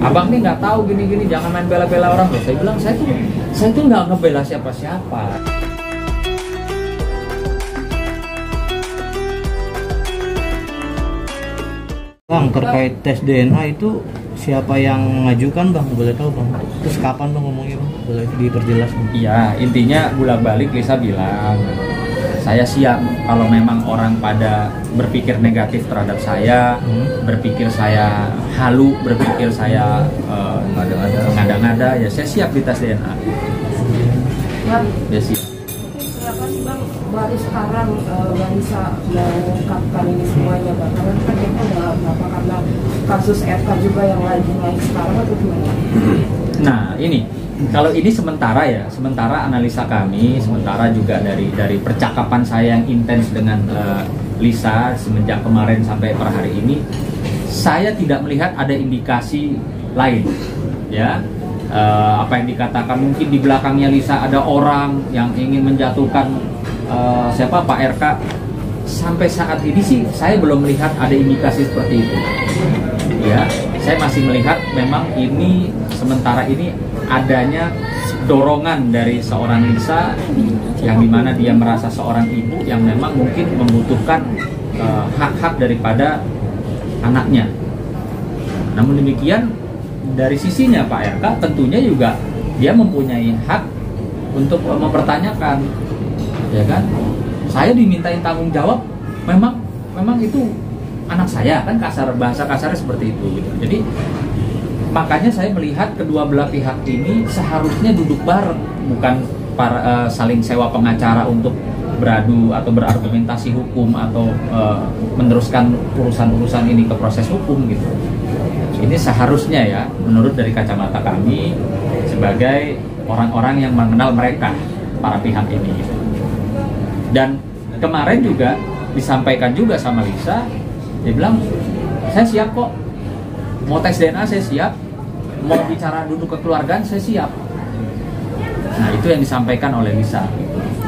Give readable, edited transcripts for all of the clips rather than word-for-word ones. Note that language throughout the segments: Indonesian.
abang nih nggak tahu gini-gini, jangan main bela-bela orang. Loh, saya bilang saya tuh nggak ngebela siapa-siapa. Bang, terkait tes DNA itu siapa yang mengajukan bang? Boleh tahu bang? Terus kapan bang ngomongnya bang? Boleh diperjelas bang? Iya, intinya bolak-balik Lisa bilang, saya siap kalau memang orang pada berpikir negatif terhadap saya, berpikir saya halu, berpikir saya ngada-ngada, ya saya siap di tes DNA. Ya siap. Kenapa sih bang baru sekarang Bang bisa mengungkapkan ini semuanya bang? Karena kan kita udah berapa karena kasus FK juga yang lagi naik sekarang atau gimana? Nah ini, kalau ini sementara analisa kami, sementara juga dari percakapan saya yang intens dengan Lisa semenjak kemarin sampai per hari ini, saya tidak melihat ada indikasi lain, ya. Apa yang dikatakan mungkin di belakangnya Lisa ada orang yang ingin menjatuhkan siapa Pak RK. Sampai saat ini sih saya belum melihat ada indikasi seperti itu, ya. Saya masih melihat memang ini sementara ini adanya dorongan dari seorang Lisa yang dimana dia merasa seorang ibu yang memang mungkin membutuhkan hak-hak daripada anaknya. Namun demikian dari sisinya Pak RK tentunya juga dia mempunyai hak untuk mempertanyakan, ya kan? Saya dimintain tanggung jawab, memang itu anak saya, kan bahasa kasarnya seperti itu gitu. Jadi makanya saya melihat kedua belah pihak ini seharusnya duduk bareng, bukan saling sewa pengacara untuk beradu atau berargumentasi hukum atau meneruskan urusan-urusan ini ke proses hukum gitu. Ini seharusnya ya, menurut dari kacamata kami sebagai orang-orang yang mengenal mereka, para pihak ini gitu. Dan kemarin juga disampaikan juga sama Lisa, dia bilang saya siap kok, mau tes DNA saya siap, mau bicara duduk kekeluargaan saya siap. Nah itu yang disampaikan oleh Lisa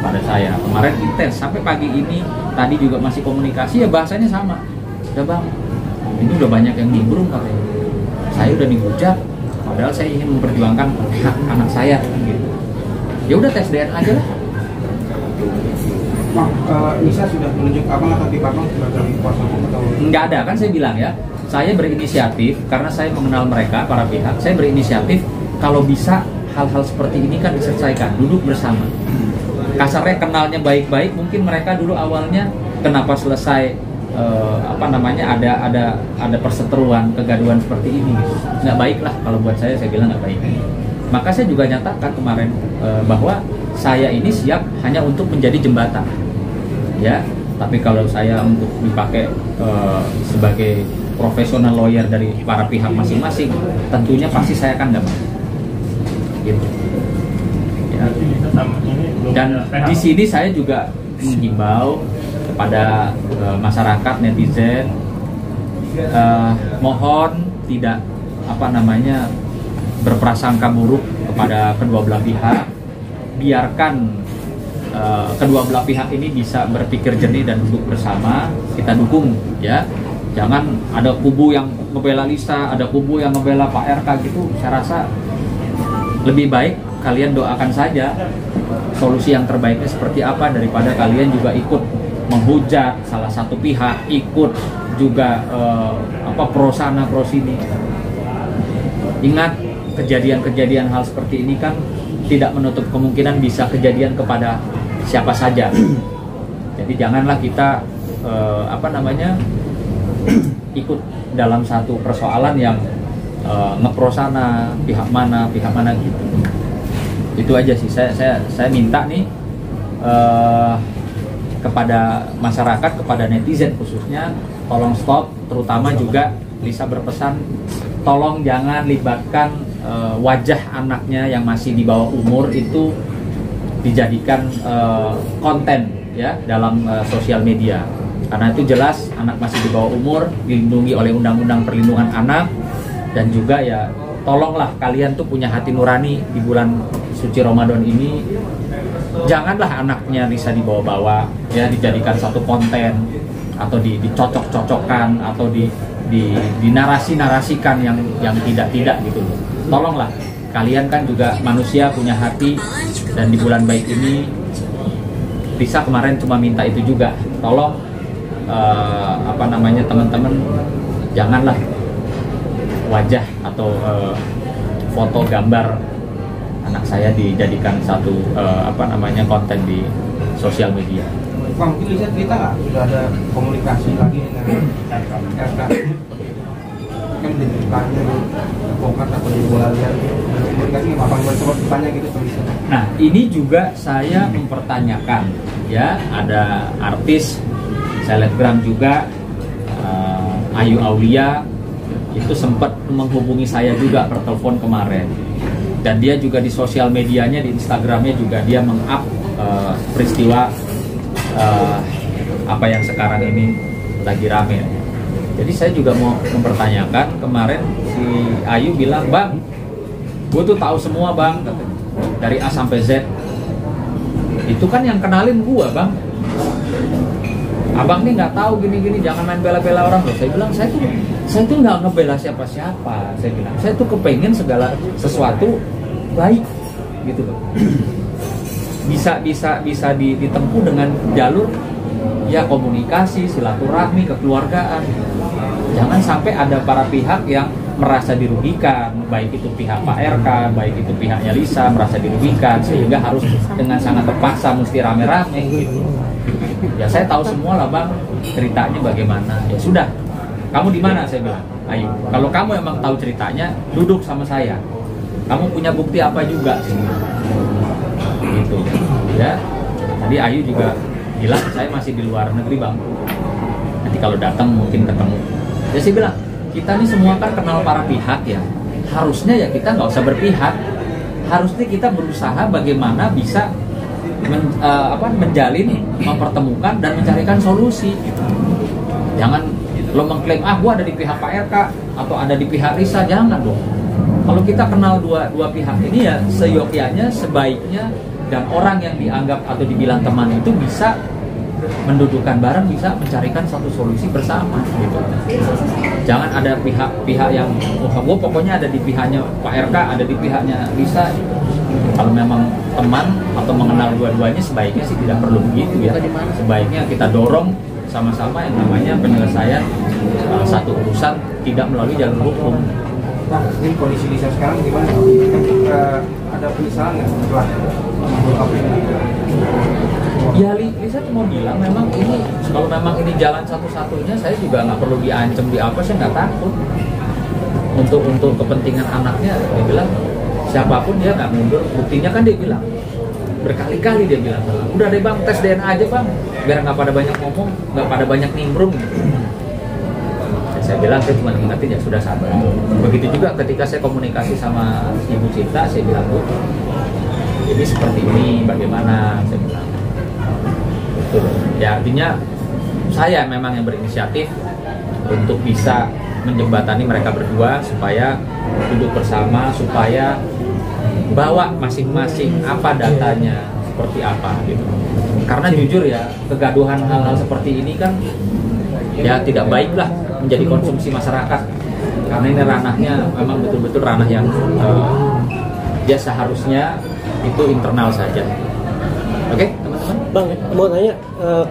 pada saya kemarin intens sampai pagi ini. Tadi juga masih komunikasi, ya bahasanya sama. Udah bang, ini udah banyak yang nimbrung katanya. Saya udah dihujat, padahal saya ingin memperjuangkan hak anak saya gitu. Ya udah tes DNA aja lah. Bang, Lisa sudah menunjuk abang atau di abang sebagai kuasa hukum atau? Nggak ada, kan saya bilang ya. Saya berinisiatif karena saya mengenal mereka, para pihak. Saya berinisiatif kalau bisa hal-hal seperti ini kan diselesaikan, duduk bersama. Kasarnya kenalnya baik-baik, mungkin mereka dulu awalnya kenapa selesai ada perseteruan, kegaduhan seperti ini gitu. Nggak baik lah kalau buat saya bilang nggak baik. Maka saya juga nyatakan kemarin bahwa saya ini siap hanya untuk menjadi jembatan, ya. Tapi kalau saya untuk dipakai sebagai profesional lawyer dari para pihak masing-masing, tentunya pasti saya akan nggak mau. Gitu. Ya. Dan di sini saya juga menghimbau kepada masyarakat, netizen, mohon tidak berprasangka buruk kepada kedua belah pihak. Biarkan kedua belah pihak ini bisa berpikir jernih dan duduk bersama, kita dukung ya. Jangan ada kubu yang ngebela Lisa, ada kubu yang ngebela Pak RK gitu. Saya rasa lebih baik kalian doakan saja solusi yang terbaiknya seperti apa, daripada kalian juga ikut menghujat salah satu pihak, ikut juga pro sana pro sini. Ingat, kejadian-kejadian hal seperti ini kan tidak menutup kemungkinan bisa kejadian kepada siapa saja. Jadi janganlah kita ikut dalam satu persoalan yang ngepro sana pihak mana gitu. Itu aja sih saya minta nih kepada masyarakat, kepada netizen khususnya, tolong stop, terutama juga Lisa berpesan tolong jangan libatkan wajah anaknya yang masih di bawah umur itu dijadikan konten ya dalam sosial media, karena itu jelas anak masih di bawah umur, dilindungi oleh Undang-Undang Perlindungan Anak. Dan juga ya tolonglah kalian tuh punya hati nurani di bulan suci Ramadan ini, janganlah anaknya Lisa dibawa-bawa ya dijadikan satu konten atau dicocok-cocokkan atau dinarasi-narasikan yang tidak gitu loh. Tolonglah, kalian kan juga manusia punya hati, dan di bulan baik ini Lisa kemarin cuma minta itu juga. Tolong teman-teman janganlah wajah atau foto gambar anak saya dijadikan satu konten di sosial media. Pak, mungkin Lisa cerita nggak sudah ada komunikasi lagi dengan RK? Kan ditanya bongkar atau dijual komunikasi nggak apa-apa, coba bertanya gitu ke Lisa. Nah, ini juga saya mempertanyakan ya, ada artis selebgram juga, Ayu Aulia itu sempat menghubungi saya juga per telepon kemarin, dan dia juga di sosial medianya, di Instagramnya juga dia meng-up peristiwa apa yang sekarang ini lagi rame. Jadi saya juga mau mempertanyakan, kemarin si Ayu bilang, "Bang, gue tuh tahu semua bang, dari A sampai Z. Itu kan yang kenalin gue bang. Abang nih nggak tahu gini-gini, jangan main bela-bela orang." Loh, saya bilang, saya tuh nggak ngebela siapa-siapa. Saya bilang, saya tuh kepengen segala sesuatu baik gitu loh. Bisa ditempuh dengan jalur ya komunikasi, silaturahmi, kekeluargaan. Jangan sampai ada para pihak yang merasa dirugikan, baik itu pihak Pak RK, baik itu pihaknya Lisa merasa dirugikan sehingga harus dengan sangat terpaksa mesti rame-rame gitu. Ya saya tahu semua lah bang ceritanya bagaimana. Ya sudah, kamu di mana? Saya bilang, Ayu, kalau kamu emang tahu ceritanya, duduk sama saya. Kamu punya bukti apa juga sih? Gitu ya. Tadi Ayu juga bilang, saya masih di luar negeri bang, nanti kalau datang mungkin ketemu. Ya saya bilang, kita nih semua kan kenal para pihak ya, harusnya ya kita nggak usah berpihak, harusnya kita berusaha bagaimana bisa menjalin, mempertemukan dan mencarikan solusi gitu. Jangan lo mengklaim gua ada di pihak Pak RK atau ada di pihak Lisa, jangan dong. Kalau kita kenal dua pihak ini ya seyogyanya, sebaiknya, dan orang yang dianggap atau dibilang teman itu bisa mendudukan bareng, bisa mencarikan satu solusi bersama gitu. Jangan ada pihak yang gue pokoknya ada di pihaknya Pak RK, ada di pihaknya Lisa. Kalau memang teman atau mengenal dua-duanya, sebaiknya sih tidak perlu begitu ya. Sebaiknya kita dorong sama-sama yang namanya penyelesaian satu urusan tidak melalui jalur hukum. Nah, ini kondisi Lisa sekarang gimana? Ada penyesalan nggak setelah mengungkap ini? Ya Lisa cuma bilang memang ini, kalau memang ini jalan satu-satunya, saya juga nggak perlu diancam di apa, saya nggak takut. Untuk kepentingan anaknya, dia bilang siapapun dia nggak mundur. Buktinya kan dia bilang berkali-kali dia bilang, udah deh bang, tes DNA aja bang, biar nggak pada banyak ngomong, nggak pada banyak nimbrung gitu. Saya bilang, saya cuma ingetin ya sudah sabar. Begitu juga ketika saya komunikasi sama Ibu Cinta, saya bilang, Bu, ini seperti ini, bagaimana? Saya bilang, betul. Ya artinya saya memang yang berinisiatif untuk bisa menjembatani mereka berdua supaya duduk bersama, supaya bawa masing-masing apa datanya, seperti apa gitu. Karena jujur ya, kegaduhan hal-hal seperti ini kan ya tidak baiklah menjadi konsumsi masyarakat, karena ini ranahnya memang betul-betul ranah yang ya seharusnya itu internal saja. Oke, teman-teman. Bang, mau tanya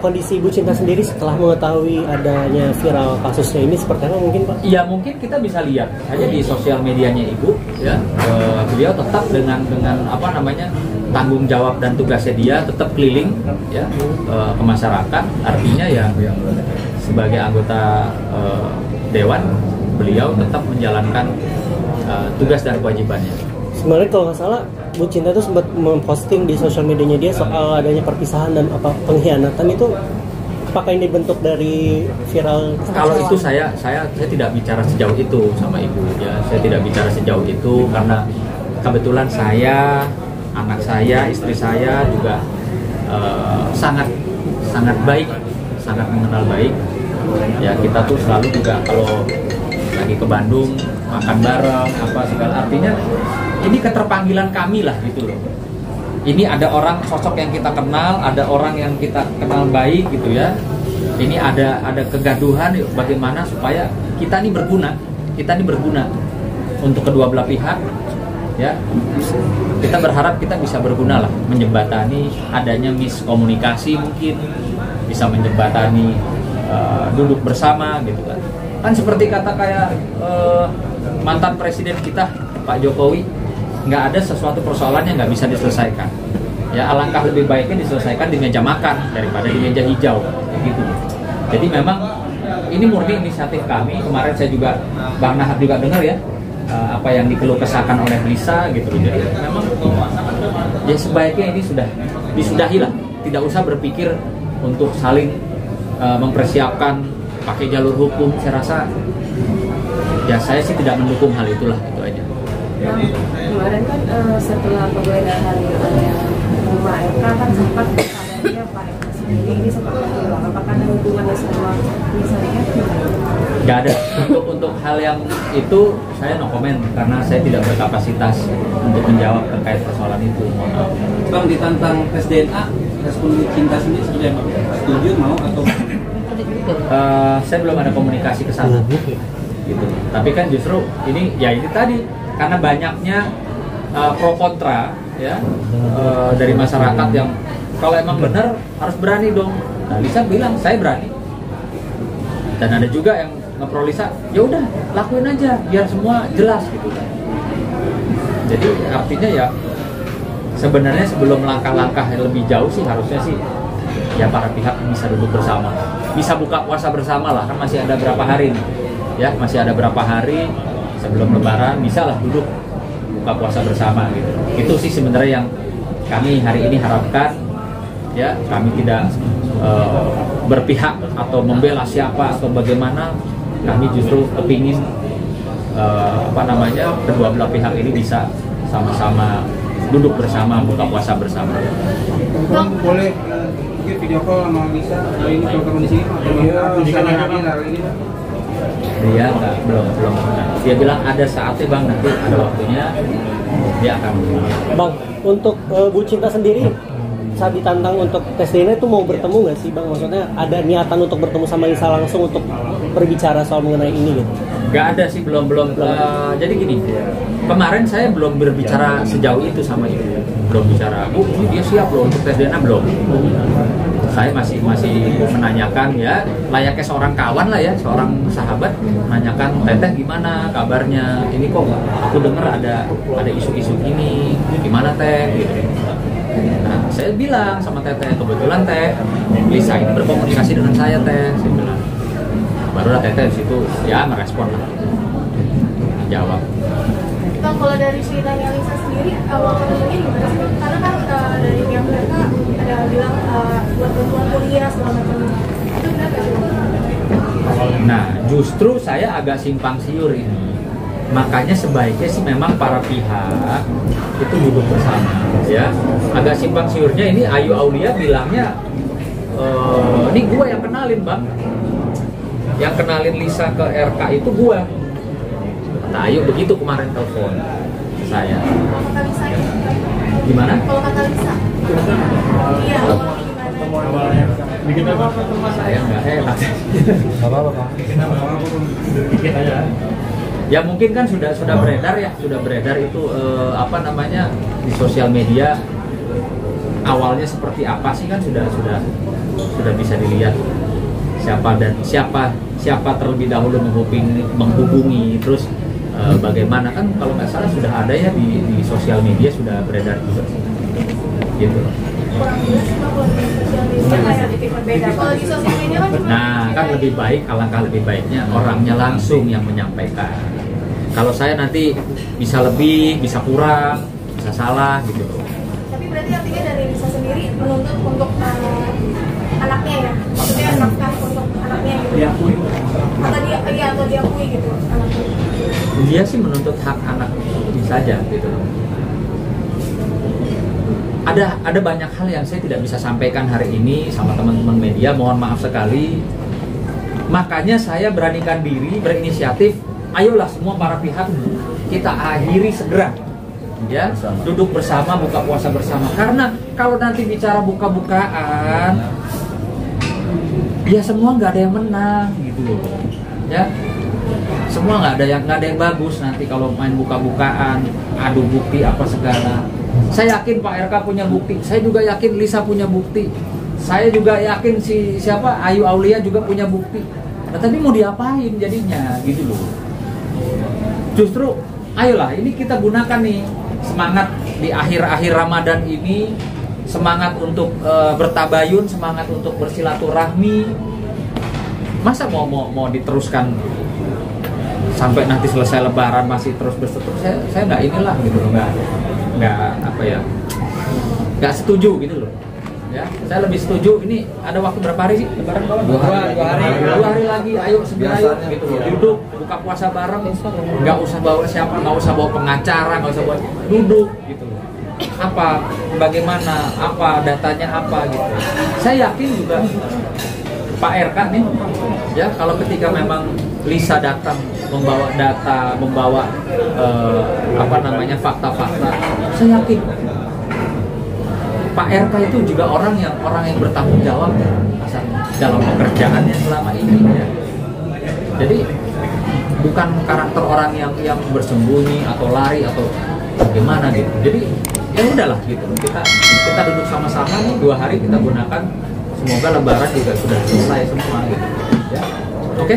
kondisi Ibu Cinta sendiri setelah mengetahui adanya viral kasusnya ini seperti apa mungkin Pak? Ya mungkin kita bisa lihat saja di sosial medianya Ibu, ya beliau tetap dengan tanggung jawab dan tugasnya dia tetap keliling ya ke masyarakat. Artinya ya sebagai anggota dewan, beliau tetap menjalankan tugas dan kewajibannya. Sebenarnya kalau nggak salah, Bu Cinta itu sempat memposting di sosial medianya dia soal adanya perpisahan dan pengkhianatan itu. Apakah ini bentuk dari viral? Kalau itu saya tidak bicara sejauh itu sama Ibu ya. Saya tidak bicara sejauh itu karena kebetulan saya, anak saya, istri saya juga sangat baik, sangat mengenal baik. Ya kita tuh selalu juga kalau lagi ke Bandung makan bareng apa segala, artinya ini keterpanggilan kami lah gitu loh. Ini ada orang sosok yang kita kenal, ada orang yang kita kenal baik gitu ya. ini ada kegaduhan, bagaimana supaya kita ini berguna untuk kedua belah pihak, ya. Kita berharap kita bisa berguna lah, menjembatani adanya miskomunikasi, mungkin bisa menjembatani duduk bersama gitu kan. Kan seperti kata kayak mantan presiden kita Pak Jokowi, nggak ada sesuatu persoalan yang nggak bisa diselesaikan. Ya, alangkah lebih baiknya diselesaikan di meja makan daripada di meja hijau, gitu. Jadi memang ini murni inisiatif kami. Kemarin saya juga, Bang Nahar juga dengar ya, apa yang dikeluh kesahkan oleh Lisa gitu. Jadi memang ya sebaiknya ini sudah disudahi lah. Tidak usah berpikir untuk saling mempersiapkan pakai jalur hukum. Saya rasa ya saya sih tidak mendukung hal itulah, itu aja. Nah, kemarin kan setelah penggeledahan rumah RK kan sempat kabarnya Pak RK sendiri ini sempat hilang. Apakah ada hubungannya sama misalnya? Nggak ada. Untuk hal yang itu saya no comment karena saya tidak berkapasitas untuk menjawab terkait persoalan itu. Mohon maaf. Bang, ditantang tes DNA, respon Bu Cinta sendiri seperti apa? Setuju, mau atau? Saya belum ada komunikasi ke sana. Gitu. Tapi kan justru ini ya ini tadi karena banyaknya pro kontra ya dari masyarakat yang kalau emang benar harus berani dong. Nah, Lisa bilang saya berani. Dan ada juga yang ngepro Lisa, ya udah lakuin aja biar semua jelas gitu. Jadi artinya ya sebenarnya sebelum langkah-langkah yang lebih jauh sih harusnya sih ya para pihak bisa duduk bersama, bisa buka puasa bersama lah, kan masih ada berapa hari nih. Ya, masih ada berapa hari sebelum Lebaran, bisa lah duduk buka puasa bersama gitu. Itu sih sebenarnya yang kami hari ini harapkan, ya. Kami tidak berpihak atau membela siapa atau bagaimana. Kami justru kepingin kedua belah pihak ini bisa sama-sama duduk bersama, buka puasa bersama. Bang, boleh mungkin video call sama Lisa hari ini kalau di sini? Bisa hari ini. Dia belum. Dia bilang ada saatnya Bang, nanti ada waktunya dia akan. Bang, untuk Bu Cinta sendiri saat ditantang untuk tes DNA itu mau bertemu nggak sih Bang? Maksudnya ada niatan untuk bertemu sama Lisa langsung untuk berbicara soal mengenai ini gitu? Nggak ada sih, belum. Jadi gini, kemarin saya belum berbicara sejauh itu sama ibu, belum bicara. Bu, dia siap loh untuk tes DNA belum? Saya masih menanyakan ya, layaknya seorang kawan lah ya, seorang sahabat, menanyakan Teteh gimana kabarnya? Ini kok aku dengar ada isu-isu ini, gimana Teh? Gitu. Nah, saya bilang sama Teteh, kebetulan Teh Lisa ini berkomunikasi dengan saya Teh, saya bilang. Barulah Teteh di situ ya merespon lah, jawab. Bang, kalau dari ceritanya Lisa sendiri awal ketemunya gimana sih? Karena kan dari pihak mereka ada bilang buat bantuan kuliah segala macam. Itu benar nggak sih? Nah, justru saya agak simpang siur ini. Makanya sebaiknya sih memang para pihak itu duduk bersama, ya. Agak simpang siurnya ini Ayu Aulia bilangnya, ini gua yang kenalin Bang, yang kenalin Lisa ke RK itu gua. Nah, Ayu begitu kemarin telepon saya. Kata Lisa ya? Gimana? Kalau kata Lisa? Iya, awalnya gimana? Saya nggak enak. Apa-apa Bang? Ya mungkin kan sudah beredar ya, sudah beredar itu di sosial media awalnya seperti apa sih kan sudah bisa dilihat siapa terlebih dahulu menghubungi terus bagaimana kan kalau nggak salah sudah ada ya di sosial media sudah beredar juga gitu. Kalau di sosial media kan cuma Nah, kan lebih baik, alangkah lebih baiknya orangnya langsung yang menyampaikan. Kalau saya nanti bisa lebih, bisa kurang, bisa salah gitu. tapi berarti artinya dari Lisa sendiri menuntut untuk anaknya ya? Maksudnya nafkah untuk anaknya gitu? Diakui. Atau diakui gitu anaknya? Dia sih menuntut hak anak saja gitu. Ada banyak hal yang saya tidak bisa sampaikan hari ini sama teman-teman media, mohon maaf sekali. Makanya saya beranikan diri, berinisiatif, ayolah semua para pihak kita akhiri segera. Ya, duduk bersama, buka puasa bersama. Karena kalau nanti bicara buka-bukaan, ya semua nggak ada yang menang gitu loh, ya semua nggak ada yang bagus nanti kalau main buka-bukaan, adu bukti apa segala. Saya yakin Pak RK punya bukti, saya juga yakin Lisa punya bukti, saya juga yakin siapa Ayu Aulia juga punya bukti. Nah, tapi mau diapain jadinya gitu loh. Justru ayolah ini kita gunakan nih semangat di akhir-akhir Ramadan ini, semangat untuk bertabayun, semangat untuk bersilaturahmi. Masa mau diteruskan sampai nanti selesai Lebaran masih terus berseteru? Saya nggak inilah gitu loh, nggak apa ya, nggak setuju gitu loh. Ya, saya lebih setuju ini ada waktu berapa hari sih Lebaran kawan? 2 hari lagi, ayo segera ayo gitu loh. Duduk buka puasa bareng, nggak usah bawa siapa, nggak usah bawa pengacara, nggak usah bawa, duduk gitu loh. Apa, bagaimana, apa datanya apa gitu. Saya yakin juga Pak RK nih, ya kalau ketika memang Lisa datang membawa data, membawa fakta-fakta, saya yakin Pak RK itu juga orang yang bertanggung jawab dalam pekerjaannya selama ini ya. Jadi bukan karakter orang yang bersembunyi atau lari atau bagaimana gitu. Jadi ya udahlah gitu. Kita duduk sama-sama nih 2 hari kita gunakan. Semoga Lebaran juga sudah selesai semua gitu. Ya. Oke.